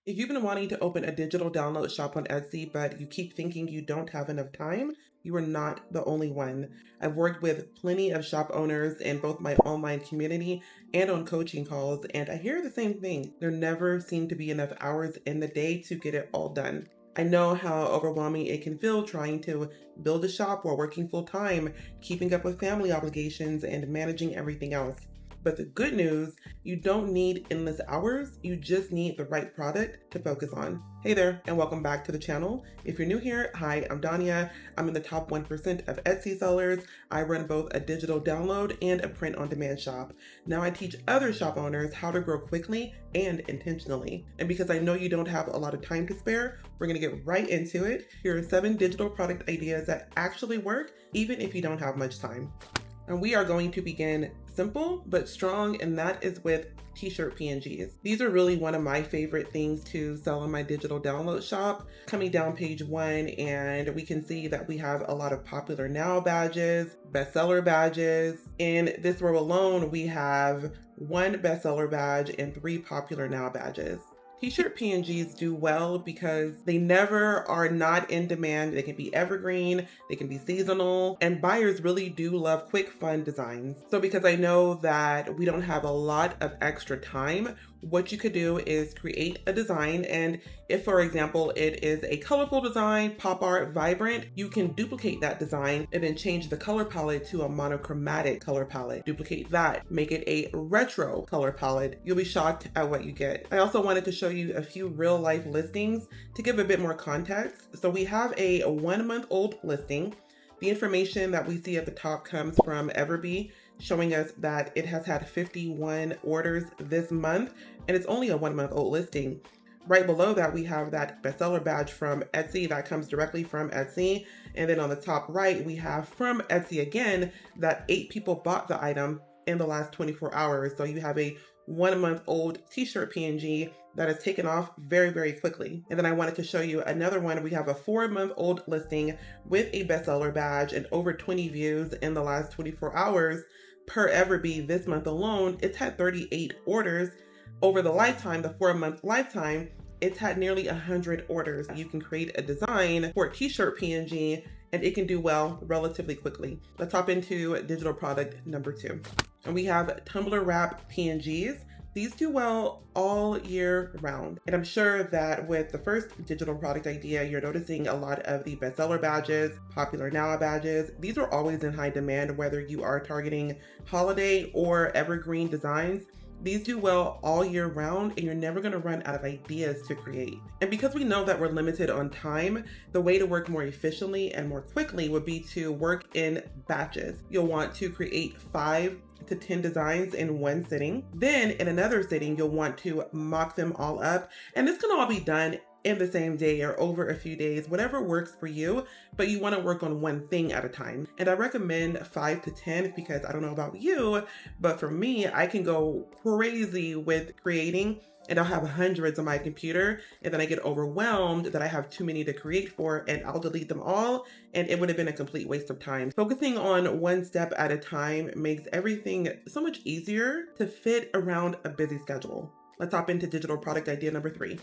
If you've been wanting to open a digital download shop on Etsy, but you keep thinking you don't have enough time, you are not the only one. I've worked with plenty of shop owners in both my online community and on coaching calls, and I hear the same thing. There never seem to be enough hours in the day to get it all done. I know how overwhelming it can feel trying to build a shop while working full time, keeping up with family obligations, and managing everything else. But the good news, you don't need endless hours, you just need the right product to focus on. Hey there, and welcome back to the channel. If you're new here, hi, I'm Danya. I'm in the top 1% of Etsy sellers. I run both a digital download and a print-on-demand shop. Now I teach other shop owners how to grow quickly and intentionally. And because I know you don't have a lot of time to spare, we're gonna get right into it. Here are 7 digital product ideas that actually work, even if you don't have much time. And we are going to begin simple but strong, and that is with t-shirt PNGs. These are really one of my favorite things to sell in my digital download shop. Coming down page 1, and we can see that we have a lot of popular now badges, bestseller badges. In this row alone, we have 1 bestseller badge and 3 popular now badges. T-shirt PNGs do well because they never are not in demand. They can be evergreen, they can be seasonal, and buyers really do love quick, fun designs. So because I know that we don't have a lot of extra time, what you could do is create a design, and if, for example, it is a colorful design, pop art, vibrant, you can duplicate that design and then change the color palette to a monochromatic color palette. Duplicate that, make it a retro color palette. You'll be shocked at what you get. I also wanted to show you a few real life listings to give a bit more context. So we have a 1-month-old listing. The information that we see at the top comes from Everbee, showing us that it has had 51 orders this month, and it's only a 1-month-old listing. Right below that, we have that bestseller badge from Etsy that comes directly from Etsy. And then on the top right, we have from Etsy again that 8 people bought the item in the last 24 hours. So you have a 1-month-old t-shirt PNG that has taken off very, very quickly. And then I wanted to show you another one. We have a 4-month-old listing with a bestseller badge and over 20 views in the last 24 hours. Per Everbee this month alone, it's had 38 orders. Over the lifetime, the 4-month lifetime, it's had nearly 100 orders. You can create a design for a t-shirt PNG and it can do well relatively quickly. Let's hop into digital product number 2. And we have tumbler wrap PNGs. These do well all year round. And I'm sure that with the first digital product idea, you're noticing a lot of the bestseller badges, popular now badges. These are always in high demand, whether you are targeting holiday or evergreen designs. These do well all year round, and you're never gonna run out of ideas to create. And because we know that we're limited on time, the way to work more efficiently and more quickly would be to work in batches. You'll want to create 5 to 10 designs in one sitting. Then in another sitting, you'll want to mock them all up. And this can all be done in the same day or over a few days, whatever works for you, but you want to work on one thing at a time. And I recommend 5 to 10 because I don't know about you, but for me, I can go crazy with creating and I'll have hundreds on my computer, and then I get overwhelmed that I have too many to create for, and I'll delete them all, and it would have been a complete waste of time. Focusing on one step at a time makes everything so much easier to fit around a busy schedule. Let's hop into digital product idea number 3.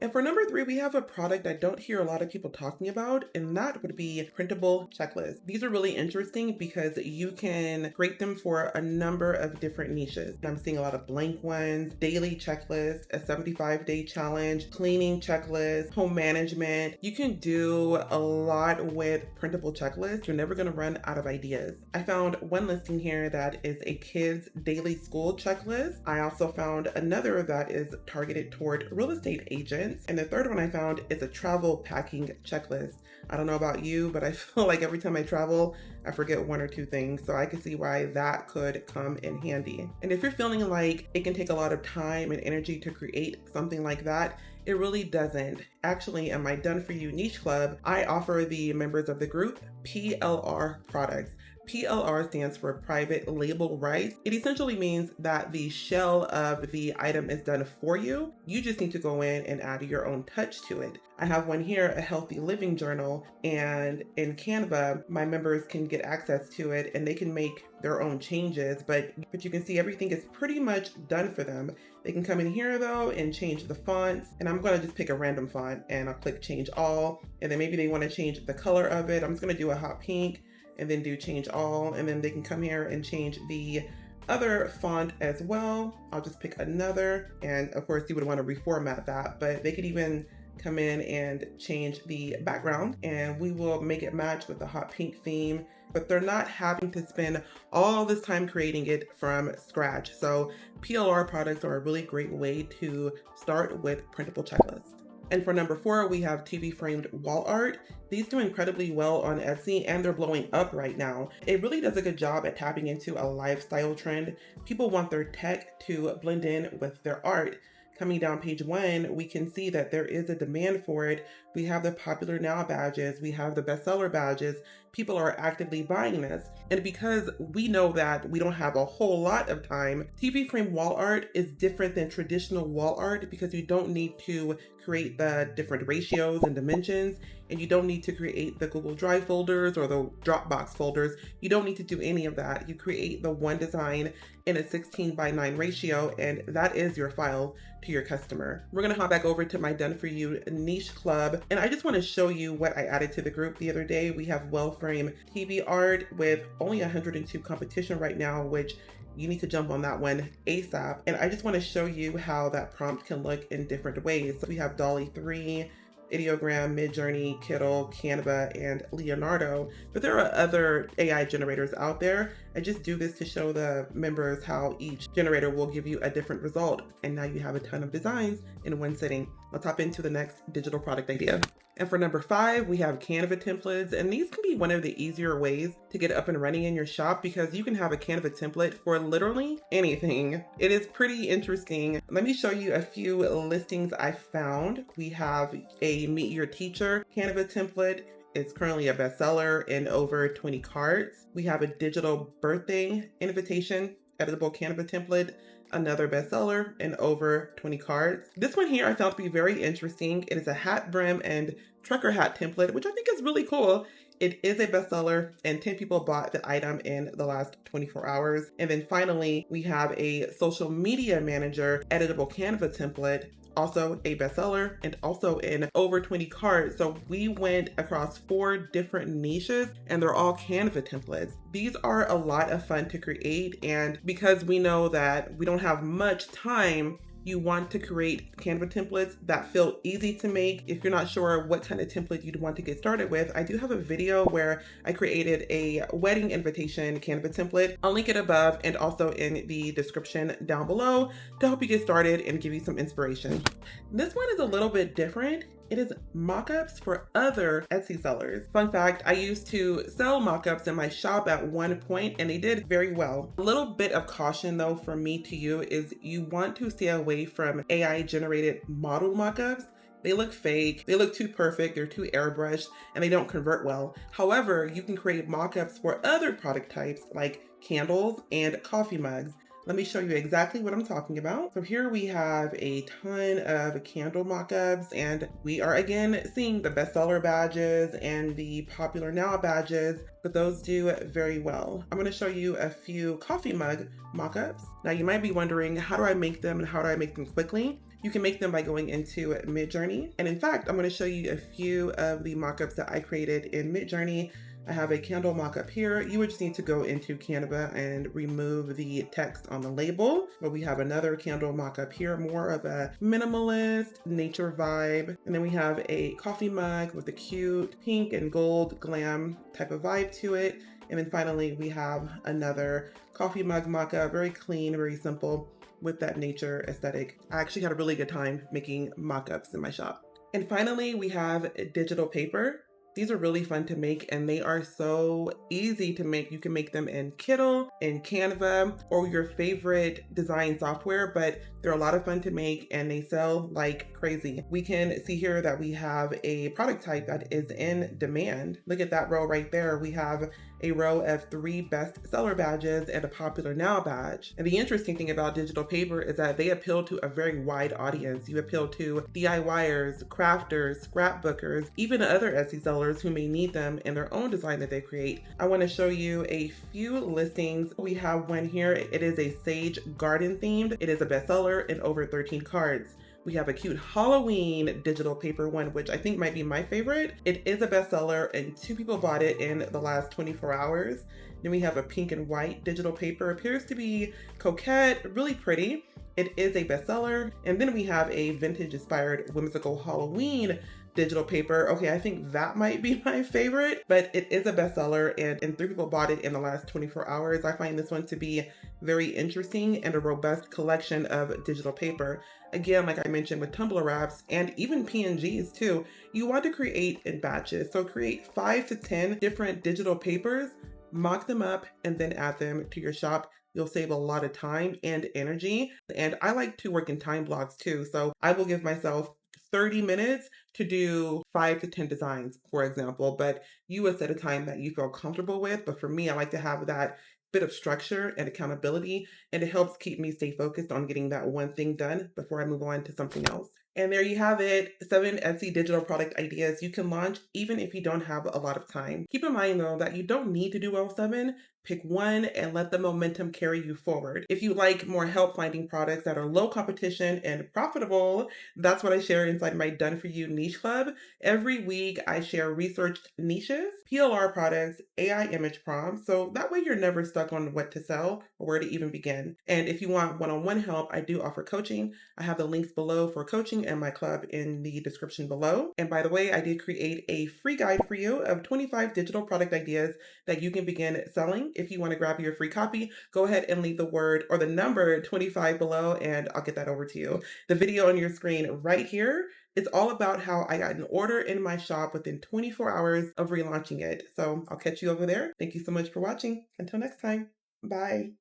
And for number 3, we have a product I don't hear a lot of people talking about, and that would be printable checklists. These are really interesting because you can create them for a number of different niches. I'm seeing a lot of blank ones, daily checklist, a 75-day challenge, cleaning checklist, home management. You can do a lot with printable checklists. You're never gonna run out of ideas. I found one listing here that is a kids daily school checklist. I also found another that is targeted toward real estate agents. And the third one I found is a travel packing checklist. I don't know about you, but I feel like every time I travel, I forget 1 or 2 things. So I can see why that could come in handy. And if you're feeling like it can take a lot of time and energy to create something like that, it really doesn't. Actually, in my Done For You niche club, I offer the members of the group PLR products. PLR stands for private label rights. It essentially means that the shell of the item is done for you. You just need to go in and add your own touch to it. I have one here, a healthy living journal, and in Canva, my members can get access to it and they can make their own changes, but you can see everything is pretty much done for them. They can come in here though and change the fonts, and I'm gonna just pick a random font and I'll click change all, and then maybe they want to change the color of it. I'm just gonna do a hot pink and then do change all, and then they can come here and change the other font as well. I'll just pick another, and of course you would want to reformat that, but they could even come in and change the background and we will make it match with the hot pink theme, but they're not having to spend all this time creating it from scratch. So PLR products are a really great way to start with printable checklists. And for number 4, we have TV framed wall art. These do incredibly well on Etsy and they're blowing up right now. It really does a good job at tapping into a lifestyle trend. People want their tech to blend in with their art. Coming down page 1, we can see that there is a demand for it. We have the popular now badges, we have the bestseller badges. People are actively buying this. And because we know that we don't have a whole lot of time, TV frame wall art is different than traditional wall art because you don't need to create the different ratios and dimensions, and you don't need to create the Google Drive folders or the Dropbox folders. You don't need to do any of that. You create the one design in a 16:9 ratio, and that is your file to your customer. We're gonna hop back over to my Done For You niche club, and I just wanna show you what I added to the group the other day. We have well frame TV art with only 102 competition right now, which you need to jump on that one ASAP. And I just want to show you how that prompt can look in different ways. So we have Dolly 3, Ideogram, Midjourney, Kittle, Canva, and Leonardo. But there are other AI generators out there. I just do this to show the members how each generator will give you a different result. And now you have a ton of designs in one sitting. Let's hop into the next digital product idea. And for number 5, we have Canva templates, and these can be one of the easier ways to get up and running in your shop because you can have a Canva template for literally anything. It is pretty interesting. Let me show you a few listings I found. We have a Meet Your Teacher Canva template. It's currently a bestseller in over 20 cards. We have a digital birthday invitation editable Canva template, another bestseller in over 20 cards. This one here I found to be very interesting. It is a hat brim and trucker hat template, which I think is really cool. It is a bestseller and 10 people bought the item in the last 24 hours. And then finally, we have a social media manager editable Canva template, also a bestseller and also in over 20 cards. So we went across 4 different niches and they're all Canva templates. These are a lot of fun to create, and because we know that we don't have much time, you want to create Canva templates that feel easy to make. If you're not sure what kind of template you'd want to get started with, I do have a video where I created a wedding invitation Canva template. I'll link it above and also in the description down below to help you get started and give you some inspiration. This one is a little bit different. It is mockups for other Etsy sellers. Fun fact, I used to sell mockups in my shop at one point and they did very well. A little bit of caution though from me to you is you want to stay away from AI generated model mockups. They look fake, they look too perfect, they're too airbrushed, and they don't convert well. However, you can create mockups for other product types like candles and coffee mugs. Let me show you exactly what I'm talking about. So here we have a ton of candle mockups, and we are again seeing the bestseller badges and the popular now badges, but those do very well. I'm going to show you a few coffee mug mockups. Now you might be wondering, how do I make them and how do I make them quickly? You can make them by going into Midjourney. And in fact, I'm going to show you a few of the mockups that I created in Midjourney. I have a candle mockup here. You would just need to go into Canva and remove the text on the label. But we have another candle mockup here, more of a minimalist nature vibe. And then we have a coffee mug with a cute pink and gold glam type of vibe to it. And then finally, we have another coffee mug mockup, very clean, very simple with that nature aesthetic. I actually had a really good time making mockups in my shop. And finally, we have digital paper. These are really fun to make and they are so easy to make. You can make them in Kittle, in Canva, or your favorite design software, but they're a lot of fun to make and they sell like crazy. We can see here that we have a product type that is in demand. Look at that row right there. We have a row of 3 bestseller badges, and a popular now badge. And the interesting thing about digital paper is that they appeal to a very wide audience. You appeal to DIYers, crafters, scrapbookers, even other Etsy sellers who may need them in their own design that they create. I want to show you a few listings. We have one here. It is a sage garden themed. It is a bestseller in over 13 cards. We have a cute Halloween digital paper one, which I think might be my favorite. It is a bestseller and 2 people bought it in the last 24 hours. Then we have a pink and white digital paper. Appears to be coquette, really pretty. It is a bestseller. And then we have a vintage inspired whimsical Halloween digital paper. Okay, I think that might be my favorite, but it is a bestseller and 3 people bought it in the last 24 hours. I find this one to be very interesting and a robust collection of digital paper. Again, like I mentioned with tumbler wraps and even PNGs too, you want to create in batches. So create 5 to 10 different digital papers, mock them up, and then add them to your shop. You'll save a lot of time and energy. And I like to work in time blocks too. So I will give myself 30 minutes to do 5 to 10 designs, for example, but you would set a time that you feel comfortable with. But for me, I like to have that bit of structure and accountability, and it helps keep me stay focused on getting that one thing done before I move on to something else. And there you have it, 7 Etsy digital product ideas you can launch even if you don't have a lot of time. Keep in mind though that you don't need to do all 7. Pick one and let the momentum carry you forward. If you like more help finding products that are low competition and profitable, that's what I share inside my Done For You niche club. Every week I share researched niches, PLR products, AI image prompts, so that way you're never stuck on what to sell or where to even begin. And if you want one-on-one help, I do offer coaching. I have the links below for coaching and my club in the description below. And by the way, I did create a free guide for you of 25 digital product ideas that you can begin selling. If you want to grab your free copy, go ahead and leave the word or the number 25 below and I'll get that over to you. The video on your screen right here is all about how I got an order in my shop within 24 hours of relaunching it. So I'll catch you over there. Thank you so much for watching. Until next time, bye.